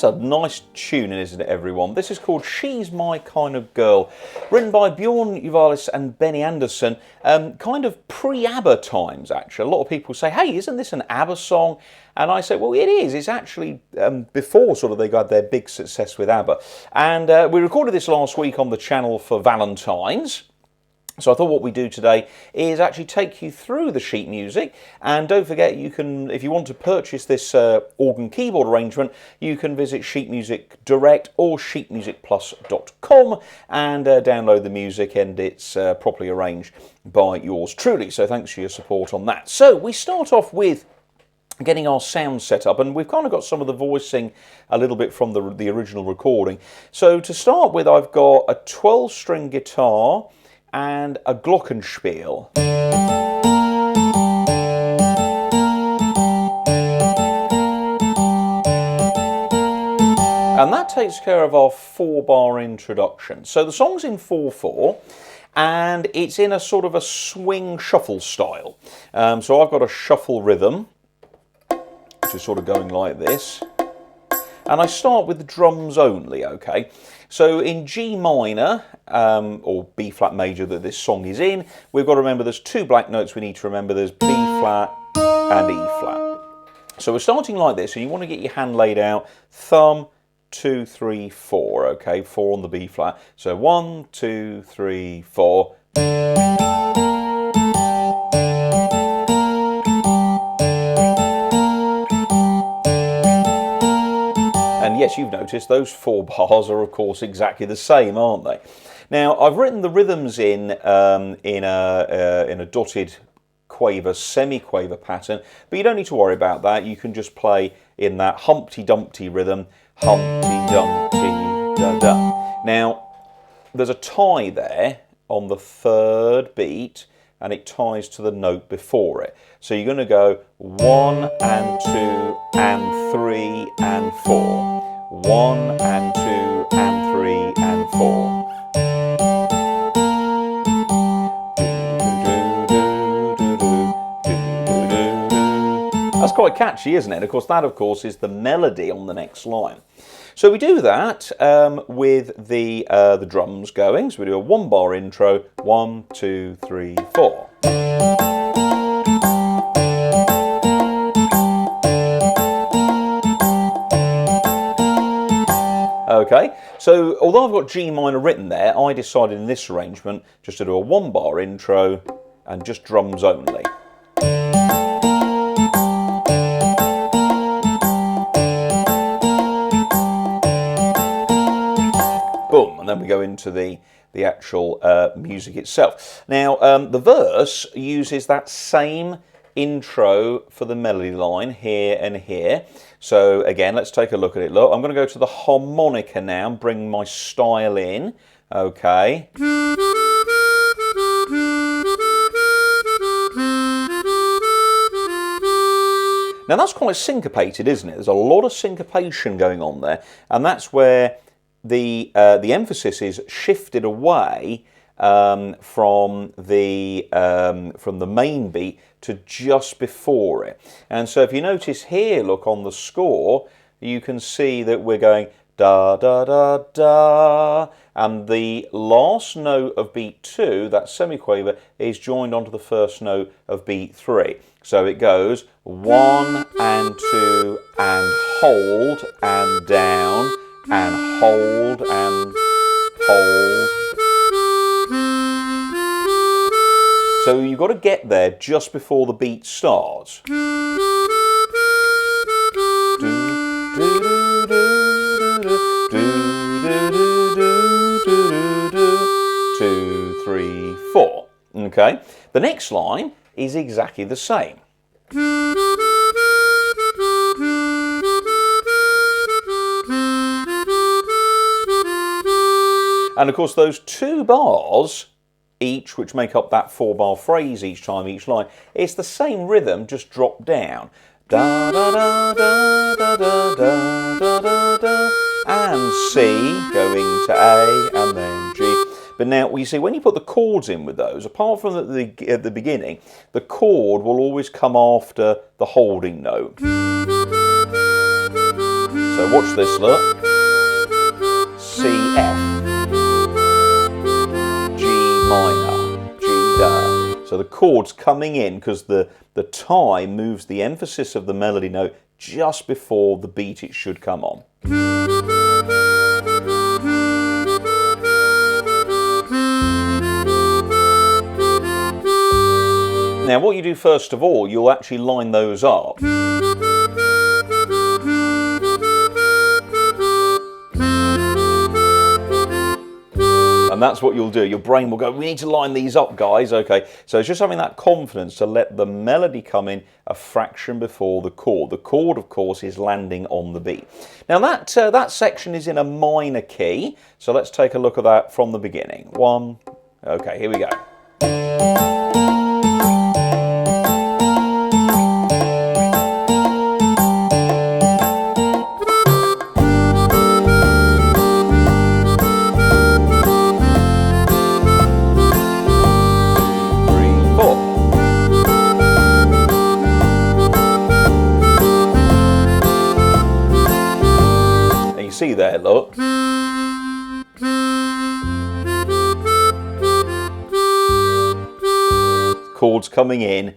that's a nice tuning, isn't it, everyone? This is called She's My Kind of Girl, written by Björn, Ulvaeus and Benny Andersson, kind of pre-ABBA times, actually. A lot of people say, hey, isn't this an ABBA song? And I say, well, it is. It's actually before sort of they got their big success with ABBA. And we recorded this last week on the channel for Valentine's. So I thought what we do today is actually take you through the sheet music, and don't forget, you can, if you want to purchase this organ keyboard arrangement, you can visit Sheet Music Direct or sheetmusicplus.com and download the music, and it's properly arranged by yours truly. So thanks for your support on that. So we start off with getting our sound set up, and we've kind of got some of the voicing a little bit from the original recording. So to start with, I've got a 12-string guitar and a glockenspiel. And that takes care of our 4-bar introduction. So the song's in 4/4, and it's in a sort of a swing shuffle style. So I've got a shuffle rhythm, which is sort of going like this. And I start with the drums only, okay? So in G minor, or B flat major that this song is in, we've got to remember there's 2 black notes we need to remember. There's B flat and E flat. So we're starting like this, and you want to get your hand laid out, thumb, 2, 3, 4, okay? 4 on the B flat. So 1, 2, 3, 4. And yes, you've noticed those 4 bars are, of course, exactly the same, aren't they? Now, I've written the rhythms in a dotted quaver, semi-quaver pattern, but you don't need to worry about that. You can just play in that Humpty Dumpty rhythm, Humpty Dumpty da da. Now, there's a tie there on the 3rd beat, and it ties to the note before it. So you're going to go 1 and 2 and 3 and 4. 1 and 2 and 3 and 4. That's quite catchy, isn't it? Of course, that, of course, is the melody on the next line. So we do that with the drums going. So we do a 1-bar intro, 1, 2, 3, 4. Okay, so although I've got G minor written there, I decided in this arrangement just to do a 1-bar intro and just drums only. Boom, and then we go into the actual music itself. Now, the verse uses that same intro for the melody line here and here. So again, let's take a look at it. Look, I'm going to go to the harmonica now and bring my style in. Okay. Now that's quite syncopated, isn't it? There's a lot of syncopation going on there, and that's where the emphasis is shifted away from the main beat to just before it. And so if you notice here, look on the score, you can see that we're going da da da da, and the last note of beat 2, that semiquaver, is joined onto the first note of beat 3. So it goes 1 and 2 and hold and down and hold and hold. So you've got to get there just before the beat starts. 2, 3, 4. Okay. The next line is exactly the same. And of course, those 2 bars each, which make up that 4-bar phrase each time, each line, it's the same rhythm, just dropped down. Da da da da da da da da da da, and C going to A and then G. But now, you see, when you put the chords in with those, apart from at the beginning, the chord will always come after the holding note. So Watch this, look. C, F, G minor, G da. So the chord's coming in because the time moves the emphasis of the melody note just before the beat it should come on. Now what you do first of all, you'll actually line those up. And that's what you'll do. Your brain will go, we need to line these up, guys. Okay, so it's just having that confidence to let the melody come in a fraction before the chord. The chord, of course, is landing on the beat. Now that section is in a minor key. So let's take a look at that from the beginning. One, okay, here we go. 3, 4. And you see there, look. Chords coming in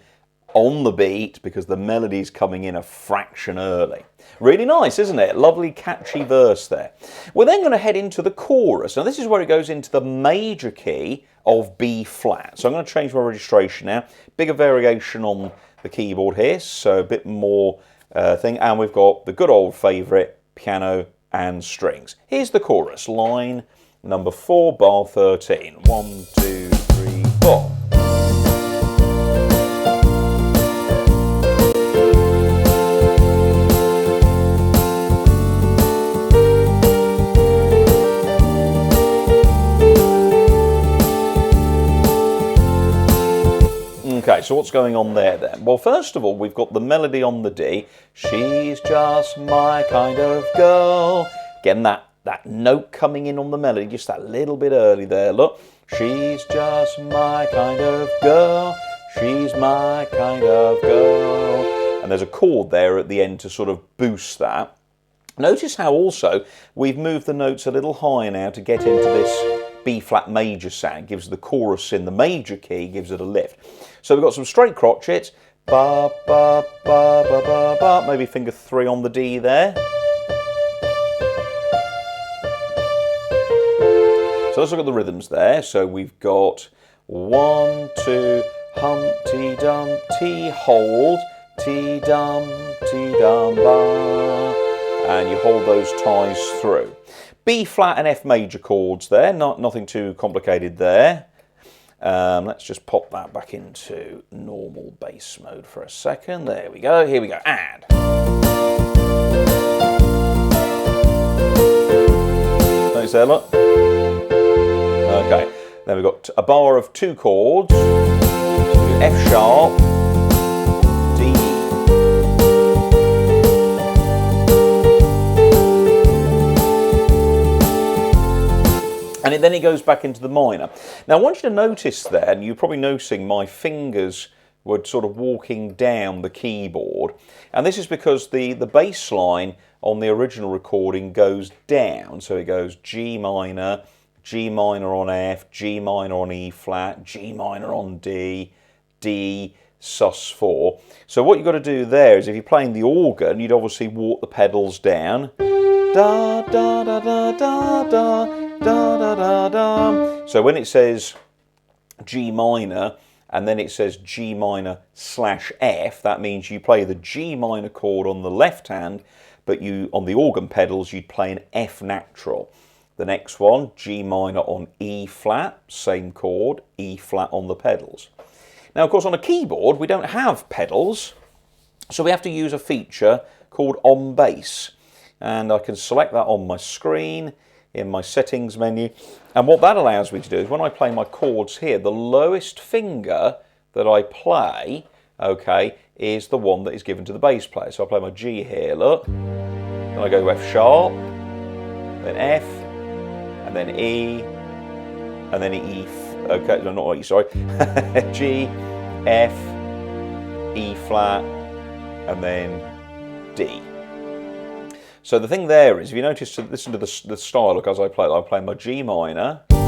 on the beat because the melody's coming in a fraction early. Really nice, isn't it? Lovely catchy verse there. We're then going to head into the chorus. Now this is where it goes into the major key of B flat. So I'm going to change my registration now. Bigger variation on the keyboard here, so a bit more thing. And we've got the good old favourite piano and strings. Here's the chorus, line number 4, bar 13. 1, 2, 3, 4. Okay, so what's going on there then? Well, first of all, we've got the melody on the D. She's just my kind of girl. Again, that note coming in on the melody, just that little bit early there, look. She's just my kind of girl. She's my kind of girl. And there's a chord there at the end to sort of boost that. Notice how also we've moved the notes a little higher now to get into this B flat major sound. Gives the chorus in the major key, gives it a lift. So we've got some straight crotchets, ba, ba, ba, ba, ba, ba. Maybe finger 3 on the D there. So let's look at the rhythms there. So we've got 1, 2, Humpty Dumpty, hold, T dum, ba, and you hold those ties through. B flat and F major chords there, nothing too complicated there. Let's just pop that back into normal bass mode for a second. There we go, here we go, and. Notice there, look. Okay, then we've got a bar of 2 chords, so F sharp, D, and then it goes back into the minor. Now I want you to notice there, and you're probably noticing my fingers were sort of walking down the keyboard, and this is because the bass line on the original recording goes down, so it goes G minor on F, G minor on E flat, G minor on D, D, sus4. So what you've got to do there is if you're playing the organ, you'd obviously walk the pedals down. Da, da, da, da, da, da, da, da, da, da. So when it says G minor and then it says G minor / F, that means you play the G minor chord on the left hand, but you on the organ pedals you'd play an F natural. The next one, G minor on E flat, same chord, E flat on the pedals. Now of course on a keyboard we don't have pedals, so we have to use a feature called on bass. And I can select that on my screen in my settings menu, and what that allows me to do is when I play my chords here, the lowest finger that I play, okay, is the one that is given to the bass player. So I play my G here, look, then I go to F sharp, then F, and then E, and then E, okay, no, not E, sorry, G, F, E flat, and then D. So the thing there is, if you notice, to listen to the style, look, as I play my G minor. And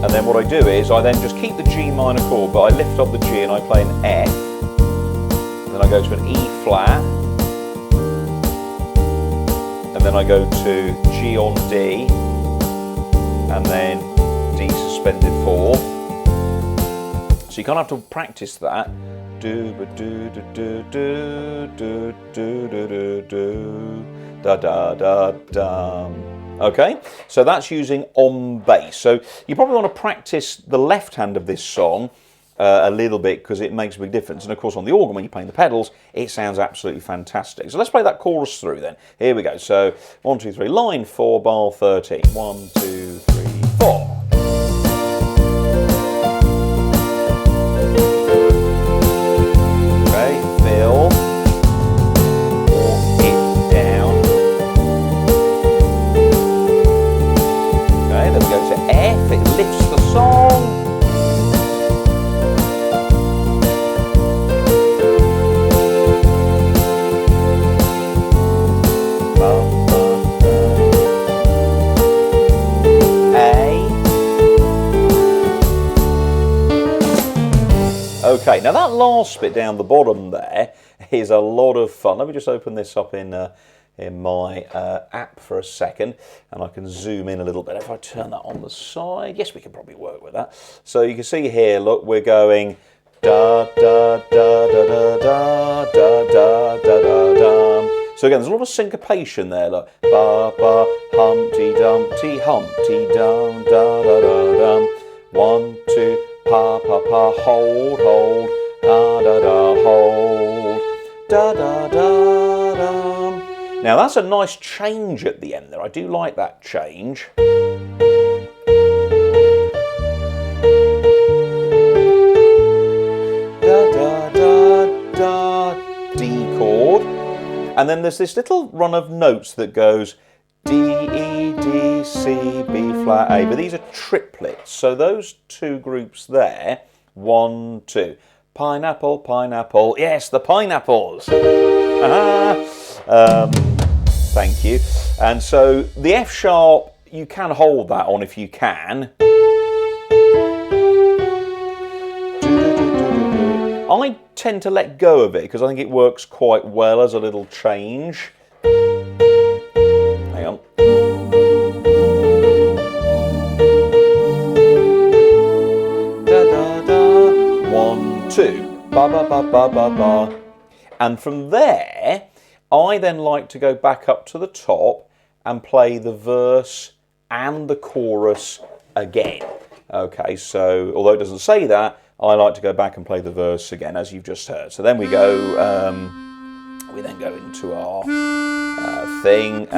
then what I do is, I then just keep the G minor chord, but I lift up the G and I play an F. Then I go to an E flat. And then I go to G on D. And then D suspended 4. So you kind of have to practice that. Do ba do do do do do do do do do da da da da. Okay, so that's using on bass. So you probably want to practice the left hand of this song a little bit, because it makes a big difference. And of course on the organ, when you're playing the pedals, it sounds absolutely fantastic. So let's play that chorus through then. Here we go. So 1, 2, 3, line 4, bar 13. 1, 2, 3, 4. Fill, walk it down. Okay, then we go to F, it lifts the song. A. Okay, now that last bit down the bottom there is a lot of fun. Let me just open this up in my app for a second, and I can zoom in a little bit. If I turn that on the side, yes, we can probably work with that. So you can see here, look, we're going da da da da da da da da da da da. So again, there's a lot of syncopation there. Look, ba ba humpty dumpty dum da da da dum. 1, 2. Pa pa pa, hold, hold, da da da, hold, da da da da. Now that's a nice change at the end there. I do like that change. Da da da da, D chord, and then there's this little run of notes that goes D, E, D, C, B flat, A, but these are triplets, so those two groups there, 1, 2, pineapple, pineapple, yes, the pineapples, thank you, and so the F sharp, you can hold that on if you can. I tend to let go of it because I think it works quite well as a little change. Hang on. Da da da. 1, 2. Ba ba ba ba ba ba. And from there, I then like to go back up to the top and play the verse and the chorus again. Okay, so although it doesn't say that, I like to go back and play the verse again, as you've just heard. So then we go, we then go into our thing.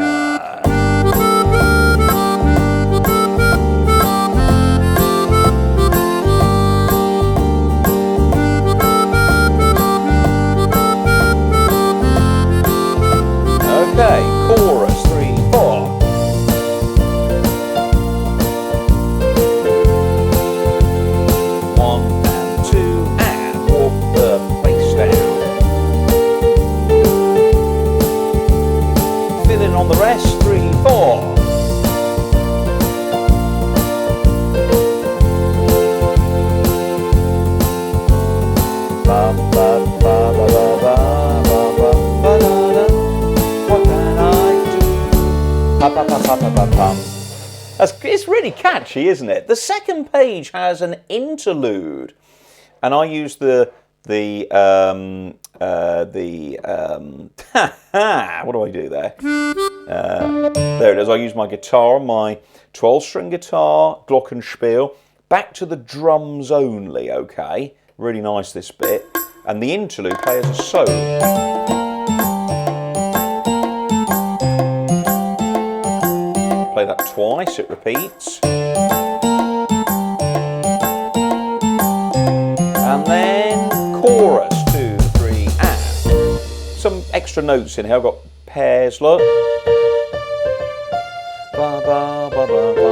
Okay, chorus 3, 4. On the rest, 3, 4. Ba, ba, ba, ba, ba, ba, ba, ba, ba, da, da. What can I do? Pa, pa, pa, pa, pa, pa, pa. It's really catchy, isn't it? The second page has an interlude, and I use what do I do there? There it is. I use my guitar, my 12-string guitar, glockenspiel, back to the drums only, okay? Really nice, this bit. And the interlude, play as a solo. Play that twice, it repeats. And then chorus, 2, 3, and some extra notes in here. I've got pairs, look. Ba, ba, ba, ba, ba.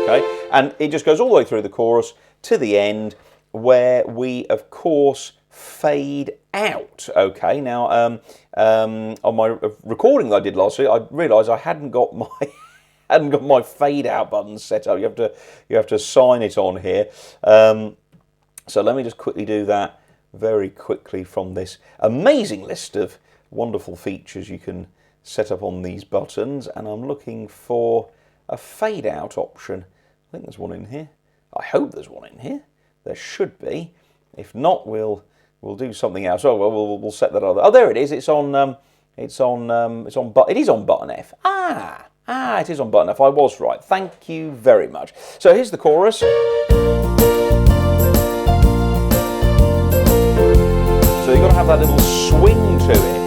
Okay, and it just goes all the way through the chorus to the end, where we, of course, fade out. Okay, now on my recording that I did last week, I realised I hadn't got my fade out button set up. You have to sign it on here. So let me just quickly do that very quickly from this amazing list of wonderful features you can set up on these buttons, and I'm looking for a fade out option. I think there's one in here. I hope there's one in here. There should be. If not, we'll do something else. Oh, well, we'll set that up. Oh, there it is. It is on button F. It is on button F. I was right. Thank you very much. So here's the chorus. So you've got to have that little swing to it.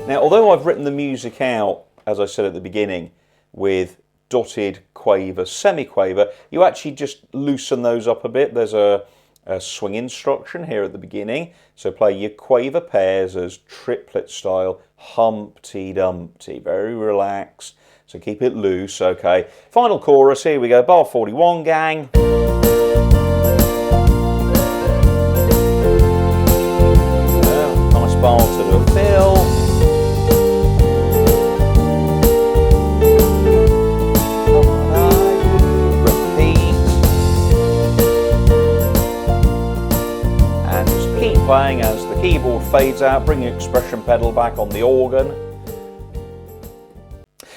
Now, although I've written the music out, as I said at the beginning, with dotted quaver, semi-quaver, you actually just loosen those up a bit. There's a swing instruction here at the beginning. So play your quaver pairs as triplet style, Humpty Dumpty. Very relaxed. So keep it loose, okay. Final chorus, here we go, bar 41, gang. Nice bar to the fill. Playing as the keyboard fades out. Bring your expression pedal back on the organ.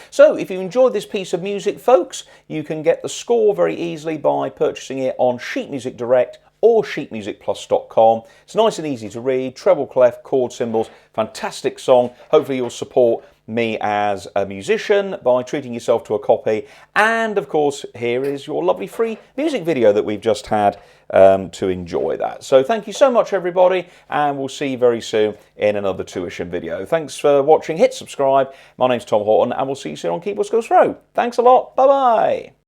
So if you enjoyed this piece of music, folks, you can get the score very easily by purchasing it on Sheet Music Direct or sheetmusicplus.com. It's nice and easy to read, treble clef, chord symbols, fantastic song. Hopefully you'll support me as a musician by treating yourself to a copy. And of course, here is your lovely free music video that we've just had to enjoy that. So thank you so much, everybody, and we'll see you very soon in another tuition video. Thanks for watching. Hit subscribe. My name's Tom Horton, and we'll see you soon on Keyboard Skills Pro. Thanks a lot. Bye-bye.